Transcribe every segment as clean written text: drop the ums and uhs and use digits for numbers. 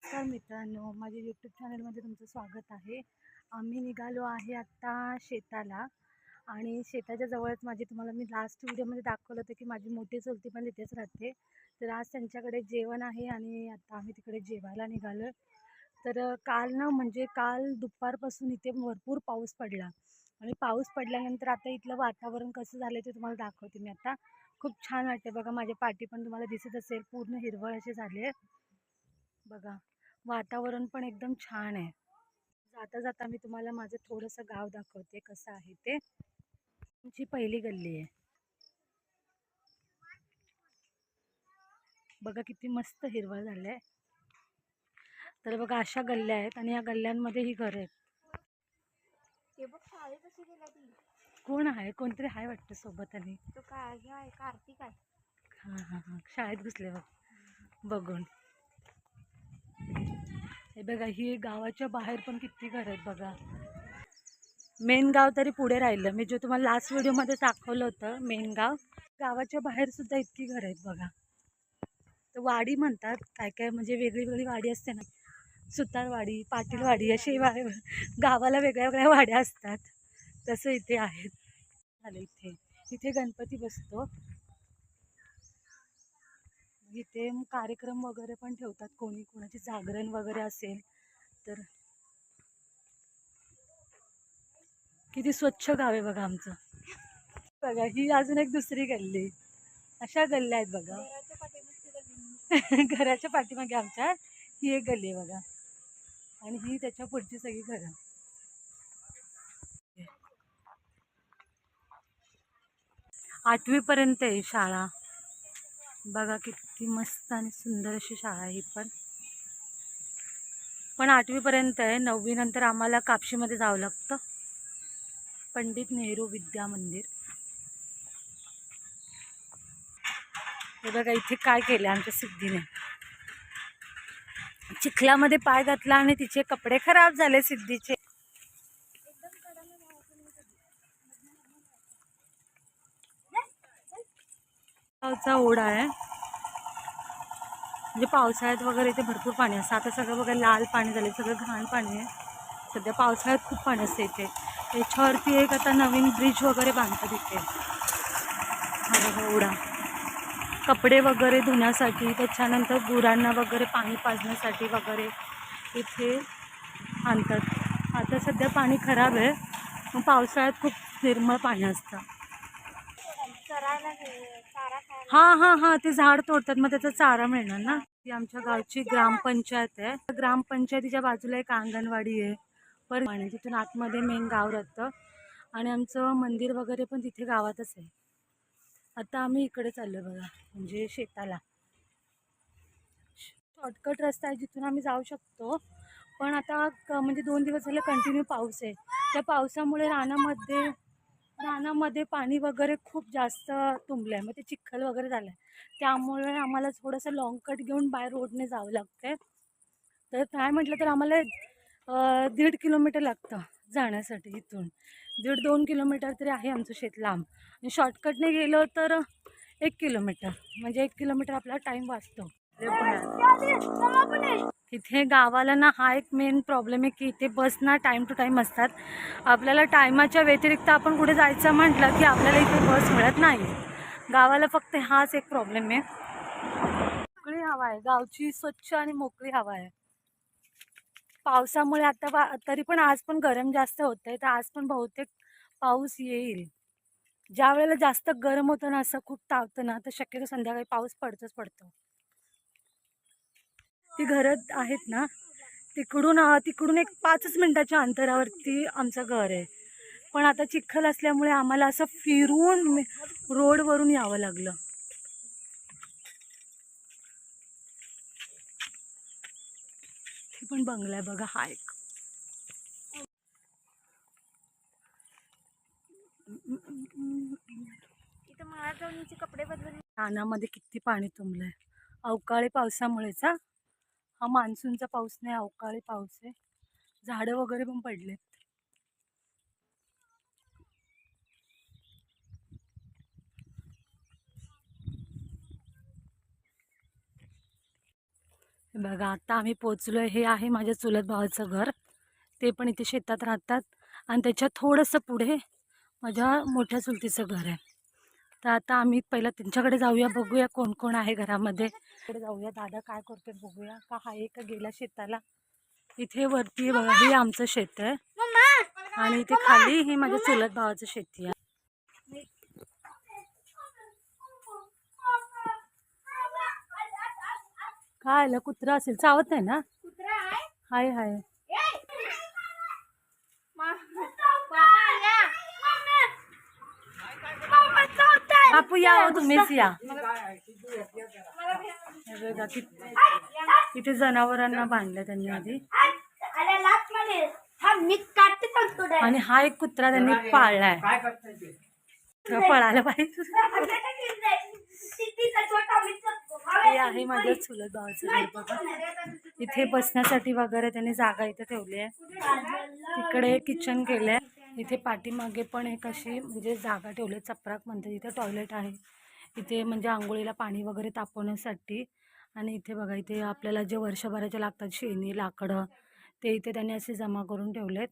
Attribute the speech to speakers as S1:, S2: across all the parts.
S1: नमस्कार मित्रांनो, माझ्या यूट्यूब चॅनलमध्ये तुमचं स्वागत आहे. आम्ही निघालो आहे आत्ता शेताला आणि शेताच्या जवळच तुम्हाला मी लास्ट व्हिडिओमध्ये दाखवलं होतं की माझी मोठी चुलती पण तिथेच राहते. तर आज त्यांच्याकडे जेवण आहे आणि आता आम्ही तिकडे जेवायला निघालो आहे. तर काल दुपारपासून इथे भरपूर पाऊस पडला आणि पाऊस पडल्यानंतर आता इथलं वातावरण कसं झालं ते तुम्हाला दाखवते मी आता. खूप छान वाटते बघा, माझ्या पाठी पण तुम्हाला दिसत असेल, पूर्ण हिरवळ असे झाले बघा. वातावरण पण एकदम छान आहे. जाता जाता मी तुम्हाला माझं थोडंसं गाव दाखवते कसं आहे ते. आमची पहिली गल्ली आहे बघा, किती मस्त हिरवळ झालंय. तर बघा अशा गल्ल्या आहेत आणि या गल्ल्यांमध्ये ही घर आहेत. कोण आहे? कोणतरी आहे वाटतं सोबत. आणि
S2: तो काय आहे? कार्तिक आहे.
S1: हां हां हां, शाळेत घुसले बघ बघून. हे बघा, ही गावाच्या बाहेर पण किती घर आहेत बघा. मेन गाव तरी पुढे राहिलं, मी जो तुम्हाला लास्ट व्हिडिओमध्ये दाखवलं होतं मेन गाव, गावाच्या बाहेर सुद्धा इतकी घर आहेत बघा. तर वाडी म्हणतात काय काय, म्हणजे वेगळी वेगळी वाडी असते ना, सुतारवाडी, पाटीलवाडी, अशी गावाला वेगळ्या वेगळ्या वाड्या असतात. तसं इथे आहेत. झालं इथे इथे गणपती बसतो. इथे कार्यक्रम वगैरे पण ठेवतात, कोणी कोणाची जागरण वगैरे असेल तर. किती स्वच्छ गाव आहे बघा आमचं. बघा, ही अजून एक दुसरी गल्ली. अशा गल्ल्या आहेत बघा. घराच्या पाठीमागे आमच्या ही एक गल्ली आहे बघा, आणि ही त्याच्या पुढची सगळी घरं. 8वी पर्यंत आहे शाळा बघा. किती मस्त आणि सुंदर अशी शाळा आहे ही पण 8वी पर्यंत आहे. 9वी नंतर आम्हाला कापशीमध्ये जावं लागतं, पंडित नेहरू विद्या मंदिर. हे बघा इथे काय केलं आमच्या सिद्धीने. चिखलामध्ये पाय घातला आणि तिचे कपडे खराब झाले सिद्धीचे. गावचा ओढा आहे, म्हणजे पावसाळ्यात वगैरे इथे भरपूर पाणी असतं. आता सगळं बघा लाल पाणी झाले, सगळं घाण पाणी आहे. सध्या पावसाळ्यात खूप पाणी असते इथे. याच्यावरती एक आता नवीन ब्रिज वगैरे बांधतात इथे. हा बघा ओढा, कपडे वगैरे धुण्यासाठी, त्याच्यानंतर गुरांना वगैरे पाणी पाजण्यासाठी वगैरे इथे आणतात. आता सध्या पाणी खराब आहे, मग पावसाळ्यात खूप निर्मळ पाणी असतं. हां हां हां, ते झाड तोडतात मग त्याचा चारा मिळणार ना. ती आमच्या गावची ग्रामपंचायत आहे. ग्रामपंचायतीच्या बाजूला एक अंगणवाडी आहे. पर तिथून आतमध्ये मेन गाव राहतं आणि आमचं मंदिर वगैरे पण तिथे गावातच आहे. आता आम्ही इकडे चाललो बघा, म्हणजे शेताला. शॉर्टकट रस्ता आहे जिथून आम्ही जाऊ शकतो, पण आता म्हणजे 2 दिवस झाले कंटिन्यू पाऊस आहे. त्या पावसामुळे रानामध्ये पाणी वगैरे खूप जास्त तुंबलं आहे, मग ते चिखल वगैरे झालं आहे. त्यामुळे आम्हाला थोडंसं लॉंग कट घेऊन बाय रोडने जावं लागतं. तर काय म्हटलं तर आम्हाला 1.5 किलोमीटर लागतं जाण्यासाठी. इथून 1.5-2 किलोमीटर तरी आहे आमचं शेत लांब, आणि शॉर्टकटने गेलो तर 1 किलोमीटर, म्हणजे 1 किलोमीटर आपला टाईम वाचतो. इथे गावाला ना हा एक मेन प्रॉब्लेम आहे की इथे बस ना टाईम टू टाईम असतात. आपल्याला टायमाच्या व्यतिरिक्त आपण कुठे जायचं म्हटलं की आपल्याला इथे बस मिळत नाही. गावाला फक्त हाच एक प्रॉब्लेम आहे. मोकळी हवा आहे गावची, स्वच्छ आणि मोकळी हवा आहे. पावसामुळे आता तरी पण आज पण गरम जास्त होत आहे, तर आज पण बहुतेक पाऊस येईल. ज्या वेळेला जास्त गरम होतं ना, असं खूप तापतं ना, तर शक्यतो संध्याकाळी पाऊस पडतो. ती घरं आहेत ना, तिकडून एक 5 मिनिटाच्या अंतरावरती आमचं घर आहे. पण आता चिखल असल्यामुळे आम्हाला असं फिरून रोडवरून यावं लागलं. हे पण बंगला आहे बघा हा एक.
S2: इथं मला जाऊन कपडे बदलून.
S1: रानामध्ये किती पाणी तुंबलंय अवकाळी पावसामुळेच. हा मान्सूनचा पाऊस नाही, अवकाळी पाऊस आहे. झाडं वगैरे पण पडलेत. बघा आता आम्ही पोचलो. हे आहे माझ्या चुलत भावाचं घर. ते पण इथे शेतात राहतात. आणि त्याच्या थोडंसं पुढे माझ्या मोठ्या चुलतीचं घर आहे. तर आता आम्ही पहिला त्यांच्याकडे जाऊया, बघूया कोण कोण आहे घरामध्ये. तिकडे जाऊया, दादा काय करतोय बघूया. का आहे का गेला शेताला. इथे वरती बघा, हे आमचं शेत आहे आणि इथे खाली हे माझ्या चुलत भावाचं शेती आहे. काय आलं, कुत्रा असेल, चावत नाही ना? हाय हाय. बापू या, हो तुम्हीच या. हे बघा, इथे जनावरांना बांधलं त्यांनी आधी. आणि हा एक कुत्रा त्यांनी पाळलाय. पळायला पाहिजे. हे आहे माझ्या चुलत भावाचं घर बघा. इथे बसण्यासाठी वगैरे त्यांनी जागा इथे ठेवली आहे. तिकडे किचन केलंय. इथे पाठीमागे पण एक अशी म्हणजे जागा ठेवली, चपराक म्हणते. इथे टॉयलेट आहे. इथे म्हणजे आंघोळीला पाणी वगैरे तापवण्यासाठी. आणि इथे बघा, इथे आपल्याला जे वर्षभराचे लागतात शेणी लाकडं ते इथे त्यांनी असे जमा करून ठेवलेत.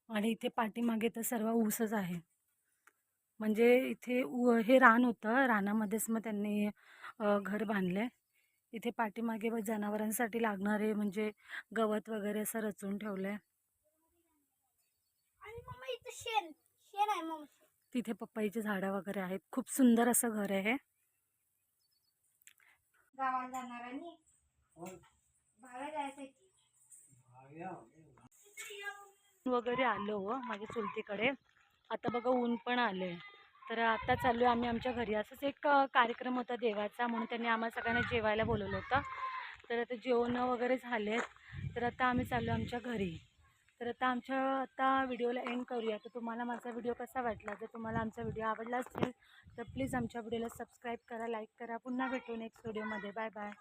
S1: आणि इथे पाठीमागे तर सर्व ऊसच आहे. म्हणजे इथे हे रान होतं, रानामध्येच मग त्यांनी घर बांधले. इथे पाठीमागे जनावरांसाठी लागणारे म्हणजे गवत वगैरे असं रचून ठेवलंय. तिथे पपईची झाडं वगैरे आहेत. खूप सुंदर असं घर आहे. वगैरे आलो माझ्या चुलतीकडे. आता बघा ऊन पण आले. तर आता चाललो आम्ही आमच्या घरी. असंच एक कार्यक्रम होता देवाचा, म्हणून त्यांनी आम्हाला सगळ्यांना जेवायला बोलवलं होतं. तर आता जेवण वगैरे झालेत. तर आता आम्ही चाललो आमच्या घरी. तर आता व्हिडिओला एंड करूया. तर तुम्हाला माझा व्हिडिओ कसा वाटला, जर तुम्हाला आमचा व्हिडिओ आवडला असेल तर प्लीज आमच्या व्हिडिओला सबस्क्राईब करा, लाईक करा. पुन्हा भेटू नेक्स्ट व्हिडिओमध्ये. Bye bye.